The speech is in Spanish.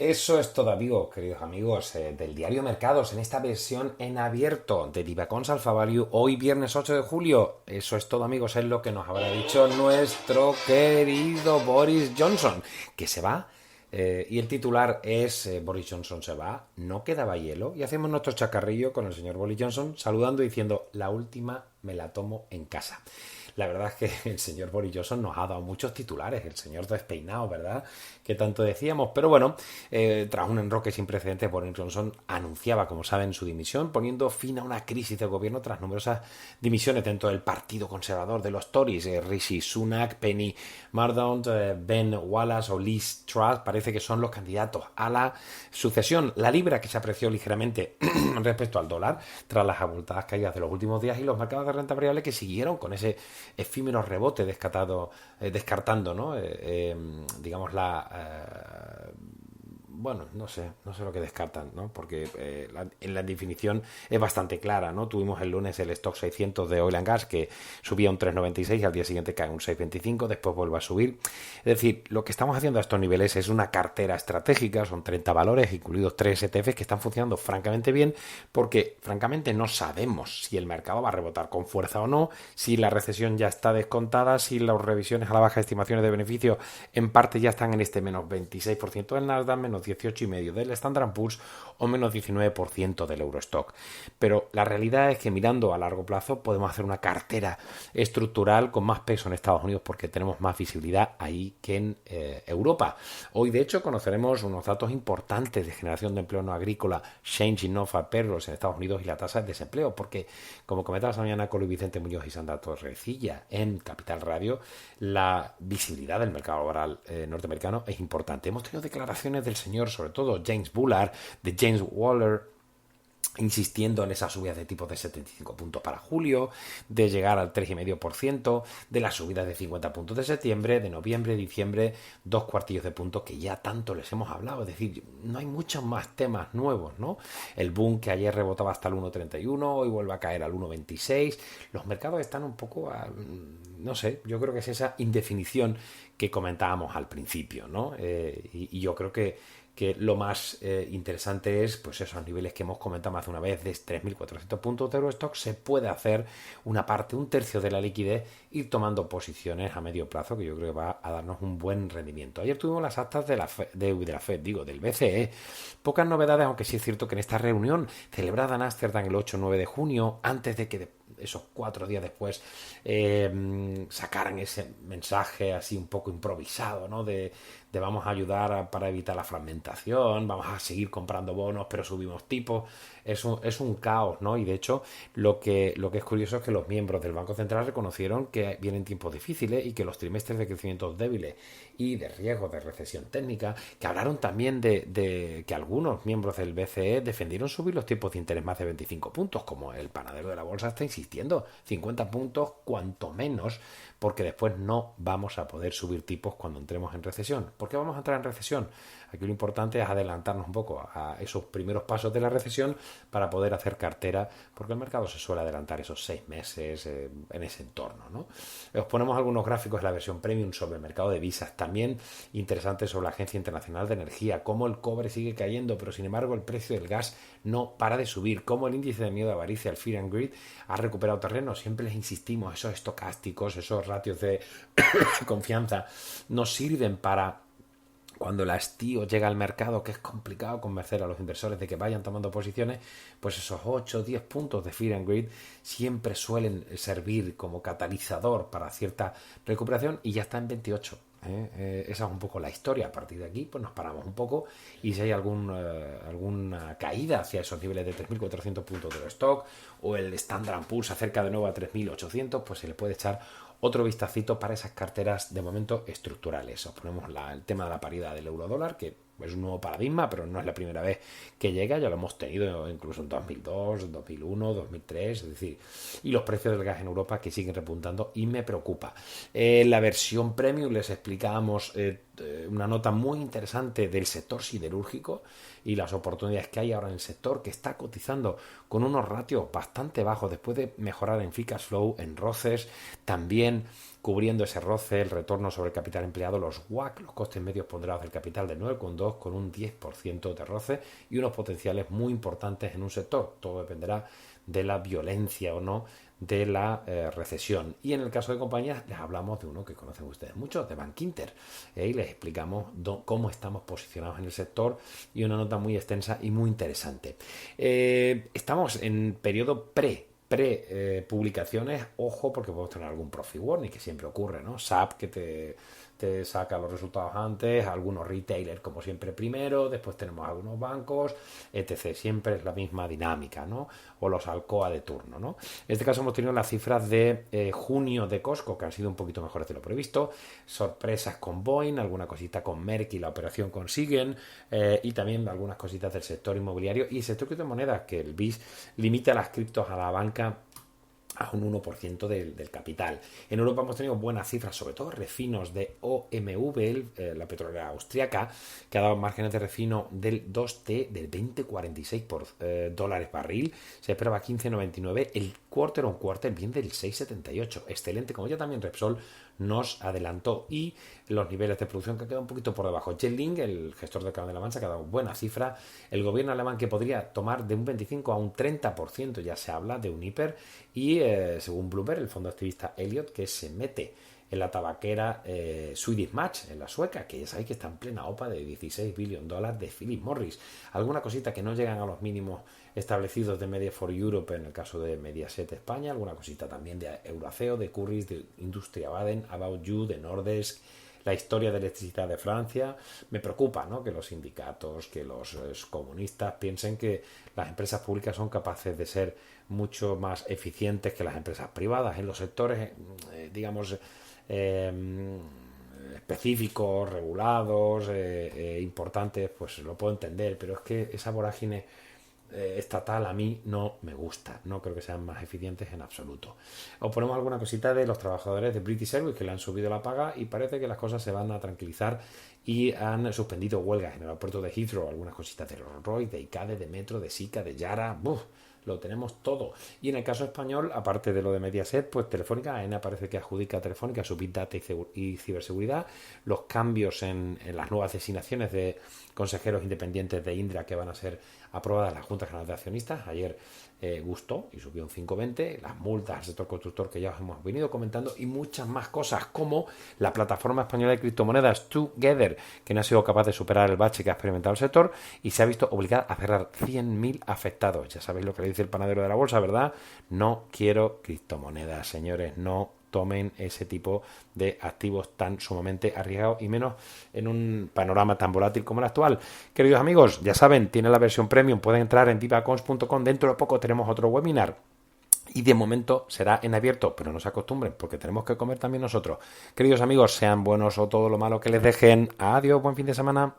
Eso es todo, amigos, queridos amigos del Diario Mercados, en esta versión en abierto de Divacons Alpha Value, hoy viernes 8 de julio. Eso es todo, amigos, es lo que nos habrá dicho nuestro querido Boris Johnson, que se va. Y el titular es Boris Johnson se va, no quedaba hielo. Y hacemos nuestro chacarrillo con el señor Boris Johnson, saludando y diciendo, la última me la tomo en casa. La verdad es que el señor Boris Johnson nos ha dado muchos titulares, el señor despeinado, ¿verdad? Que tanto decíamos. Pero bueno, tras un enroque sin precedentes, Boris Johnson anunciaba, como saben, su dimisión, poniendo fin a una crisis del gobierno tras numerosas dimisiones dentro del Partido Conservador de los Tories. Rishi Sunak, Penny Mordaunt, Ben Wallace o Liz Truss parece que son los candidatos a la sucesión. La libra, que se apreció ligeramente respecto al dólar tras las abultadas caídas de los últimos días, y los mercados de renta variable que siguieron con ese efímero rebote descartando, ¿no? Digamos bueno, no sé lo que descartan, ¿no? Porque en la definición es bastante clara, ¿no? Tuvimos el lunes el stock 600 de Oil and Gas que subía un 3,96 y al día siguiente cae un 6,25, después vuelve a subir. Es decir, lo que estamos haciendo a estos niveles es una cartera estratégica, son 30 valores, incluidos 3 ETFs que están funcionando francamente bien, porque francamente no sabemos si el mercado va a rebotar con fuerza o no, si la recesión ya está descontada, si las revisiones a la baja, estimaciones de beneficio en parte ya están en este menos 26% del Nasdaq, menos 18,5% del Standard & Poor's o menos 19% del Eurostock. Pero la realidad es que mirando a largo plazo podemos hacer una cartera estructural con más peso en Estados Unidos porque tenemos más visibilidad ahí que en Europa. Hoy, de hecho, conoceremos unos datos importantes de generación de empleo no agrícola, Changing Non-Farm Payrolls en Estados Unidos y la tasa de desempleo, porque, como comentaba esta mañana con Luis Vicente Muñoz y Sandra Torrecilla en Capital Radio, la visibilidad del mercado laboral norteamericano es importante. Hemos tenido declaraciones del señor, sobre todo James Bullard, de James Waller, insistiendo en esas subidas de tipos de 75 puntos para julio, de llegar al 3,5%, de las subidas de 50 puntos de septiembre, de noviembre, diciembre, 2 cuartillos de punto que ya tanto les hemos hablado. Es decir, no hay muchos más temas nuevos, ¿no? El boom que ayer rebotaba hasta el 1,31, hoy vuelve a caer al 1,26. Los mercados están un poco no sé, yo creo que es esa indefinición que comentábamos al principio, ¿no? Y yo creo que lo más interesante es, pues esos niveles que hemos comentado más de una vez, de 3.400 puntos de Eurostock, se puede hacer una parte, un tercio de la liquidez, ir tomando posiciones a medio plazo, que yo creo que va a darnos un buen rendimiento. Ayer tuvimos las actas de la Fed, del BCE. Pocas novedades, aunque sí es cierto que en esta reunión celebrada en Ámsterdam el 8-9 de junio, antes de que esos 4 días después sacaran ese mensaje así un poco improvisado, ¿no? De vamos a ayudar para evitar la fragmentación, vamos a seguir comprando bonos pero subimos tipos. Es un caos, ¿no? Y de hecho lo que es curioso es que los miembros del Banco Central reconocieron que vienen tiempos difíciles y que los trimestres de crecimiento débiles y de riesgo de recesión técnica, que hablaron también de que algunos miembros del BCE defendieron subir los tipos de interés más de 25 puntos, como el panadero de la bolsa está insistiendo, 50 puntos cuanto menos, porque después no vamos a poder subir tipos cuando entremos en recesión. ¿Por qué vamos a entrar en recesión? Aquí lo importante es adelantarnos un poco a esos primeros pasos de la recesión para poder hacer cartera, porque el mercado se suele adelantar esos 6 meses en ese entorno, ¿no? Os ponemos algunos gráficos de la versión premium sobre el mercado de divisas, también interesantes sobre la Agencia Internacional de Energía, cómo el cobre sigue cayendo, pero sin embargo el precio del gas no para de subir, cómo el índice de miedo de avaricia, el Fear and Greed, ha recuperado terreno. Siempre les insistimos, esos estocásticos, esos ratios de confianza nos sirven para cuando el hastío llega al mercado, que es complicado convencer a los inversores de que vayan tomando posiciones, pues esos 8 o 10 puntos de Fear and Greed siempre suelen servir como catalizador para cierta recuperación, y ya está en 28. Esa es un poco la historia. A partir de aquí pues nos paramos un poco, y si hay alguna caída hacia esos niveles de 3.400 puntos de los stock o el Standard & Poor's acerca de nuevo a 3.800, pues se le puede echar otro vistacito para esas carteras de momento estructurales. Os ponemos el tema de la paridad del euro dólar, que es un nuevo paradigma, pero no es la primera vez que llega, ya lo hemos tenido incluso en 2002, 2001, 2003, es decir, y los precios del gas en Europa que siguen repuntando y me preocupa. La versión premium les explicábamos una nota muy interesante del sector siderúrgico y las oportunidades que hay ahora en el sector, que está cotizando con unos ratios bastante bajos después de mejorar en free cash flow, en roces, también cubriendo ese roce, el retorno sobre el capital empleado, los WACC, los costes medios ponderados del capital de 9,2 con un 10% de roce y unos potenciales muy importantes en un sector. Todo dependerá de la violencia o no de la recesión. Y en el caso de compañías les hablamos de uno que conocen ustedes mucho, de Bankinter, y les explicamos cómo estamos posicionados en el sector y una nota muy extensa y muy interesante. Estamos en periodo publicaciones, ojo, porque podemos tener algún profit warning, que siempre ocurre, ¿no? SAP que te saca los resultados antes, algunos retailers como siempre primero, después tenemos algunos bancos, etc. Siempre es la misma dinámica, ¿no? O los Alcoa de turno, ¿no? En este caso hemos tenido las cifras de junio de Costco, que han sido un poquito mejores de lo previsto, sorpresas con Boeing, alguna cosita con Merck y la operación con Siguen, y también algunas cositas del sector inmobiliario y el sector criptomonedas, que el BIS limita las criptos a la banca a un 1% del capital. En Europa hemos tenido buenas cifras, sobre todo refinos de OMV, la petrolera austriaca, que ha dado márgenes de refino del 2T del 20,46 por dólares barril. Se esperaba 15,99. El quarter on quarter bien del 6,78. Excelente, como ya también Repsol nos adelantó, y los niveles de producción que han quedado un poquito por debajo. Jelling, el gestor del Canal de la Mancha, que ha dado buena cifra. El gobierno alemán, que podría tomar de un 25 a un 30%, ya se habla de un hiper, y según Bloomberg, el fondo activista Elliott, que se mete en la tabaquera Swedish Match, en la sueca, que ya sabéis que está en plena OPA de $16 billion de Philip Morris. Alguna cosita que no llegan a los mínimos establecidos de Media for Europe en el caso de Mediaset España, alguna cosita también de Euraceo, de Currys, de Industria Baden, About You, de Nordesk, la historia de electricidad de Francia. Me preocupa, ¿no?, que los sindicatos, que los comunistas piensen que las empresas públicas son capaces de ser mucho más eficientes que las empresas privadas en los sectores, digamos, específicos, regulados, importantes. Pues lo puedo entender, pero es que esa vorágine estatal a mí no me gusta, no creo que sean más eficientes en absoluto. Os ponemos alguna cosita de los trabajadores de British Airways, que le han subido la paga y parece que las cosas se van a tranquilizar y han suspendido huelgas en el aeropuerto de Heathrow, algunas cositas de Rolls-Royce, de ICADE, de Metro, de Sica, de Yara. Lo tenemos todo. Y en el caso español, aparte de lo de Mediaset, pues Telefónica, AENA parece que adjudica a Telefónica su Big Data y ciberseguridad, los cambios en las nuevas designaciones de consejeros independientes de Indra que van a ser aprobadas en la Junta General de Accionistas. Ayer gustó y subió un 5,20, las multas al sector constructor que ya os hemos venido comentando y muchas más cosas, como la plataforma española de criptomonedas Together, que no ha sido capaz de superar el bache que ha experimentado el sector y se ha visto obligada a cerrar 100.000 afectados. Ya sabéis lo que le dice el panadero de la bolsa, ¿verdad? No quiero criptomonedas, señores, no tomen ese tipo de activos tan sumamente arriesgados y menos en un panorama tan volátil como el actual. Queridos amigos, ya saben, tienen la versión premium, pueden entrar en divacons.com. Dentro de poco tenemos otro webinar y de momento será en abierto, pero no se acostumbren porque tenemos que comer también nosotros. Queridos amigos, sean buenos o todo lo malo que les dejen. Adiós, buen fin de semana.